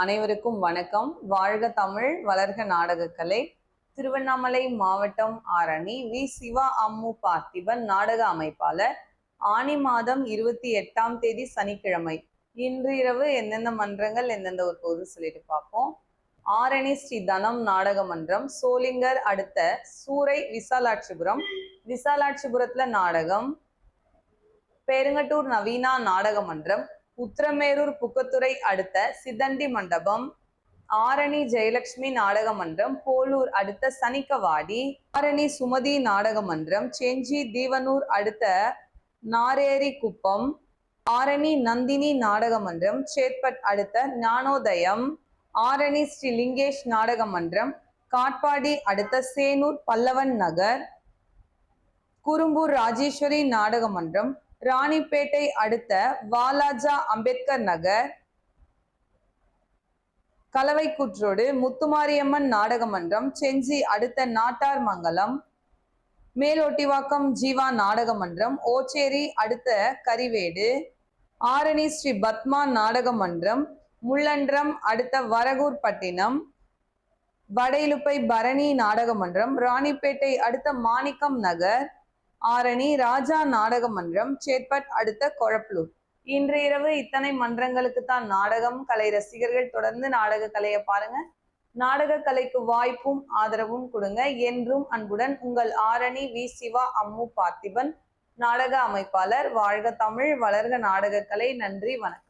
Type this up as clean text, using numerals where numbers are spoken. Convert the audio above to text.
அனைவருக்கும் வணக்கம். வாழ்க தமிழ், வளர்க நாடகக்கலை. திருவண்ணாமலை மாவட்டம் ஆரணி வி. சிவா அம்மு பார்த்திபன் நாடக அமைப்பாளர். ஆனி மாதம் 28ஆம் தேதி சனிக்கிழமை. இன்று இரவு எந்தெந்த மன்றங்கள் எந்தெந்த ஒரு போது சொல்லிட்டு பார்ப்போம். ஆரணி ஸ்ரீ தனம் நாடக மன்றம், சோளிங்கர் அடுத்த சூறை விசாலாட்சிபுரம், விசாலாட்சிபுரத்துல நாடகம். பெருங்கட்டூர் நவீனா நாடக மன்றம், உத்திரமேரூர் புக்கத்துறை அடுத்த சிதண்டி மண்டபம். ஆரணி ஜெயலட்சுமி நாடக மன்றம், போலூர் அடுத்த சனிக்கவாடி. ஆரணி சுமதி நாடக மன்றம், செஞ்சி தீவனூர் அடுத்த நாரேரி குப்பம். ஆரணி நந்தினி நாடக மன்றம், சேத்பட் அடுத்த ஞானோதயம். ஆரணி ஸ்ரீ லிங்கேஷ் நாடக மன்றம், காட்பாடி அடுத்த சேனூர் பல்லவன் நகர். குறும்பூர் ராஜேஸ்வரி நாடக மன்றம், ராணிப்பேட்டை அடுத்த வாலாஜா அம்பேத்கர் நகர். கலவைக்குற்றோடு முத்துமாரியம்மன் நாடக மன்றம், செஞ்சி அடுத்த நாட்டார் மங்கலம். மேலொட்டிவாக்கம் ஜீவா நாடக மன்றம், ஓச்சேரி அடுத்த கரிவேடு. ஆரணி ஸ்ரீ பத்மா நாடக மன்றம், முள்ளன்றம் அடுத்த வரகூர்பட்டினம். வடையிலுப்பை பரணி நாடக மன்றம், ராணிப்பேட்டை அடுத்த மாணிக்கம் நகர். ஆரணி ராஜா நாடக மன்றம், சேத்பட் அடுத்த கொழப்பலூர். இன்று இரவு இத்தனை மன்றங்களுக்கு தான் நாடகம். கலை ரசிகர்கள் தொடர்ந்து நாடக கலையை பாருங்க. நாடக கலைக்கு வாய்ப்பும் ஆதரவும் கொடுங்க. என்றும் அன்புடன் உங்கள் ஆரணி வி. சிவா அம்மு பார்த்திபன், நாடக அமைப்பாளர். வாழ்க தமிழ், வளர்க நாடக கலை. நன்றி, வணக்கம்.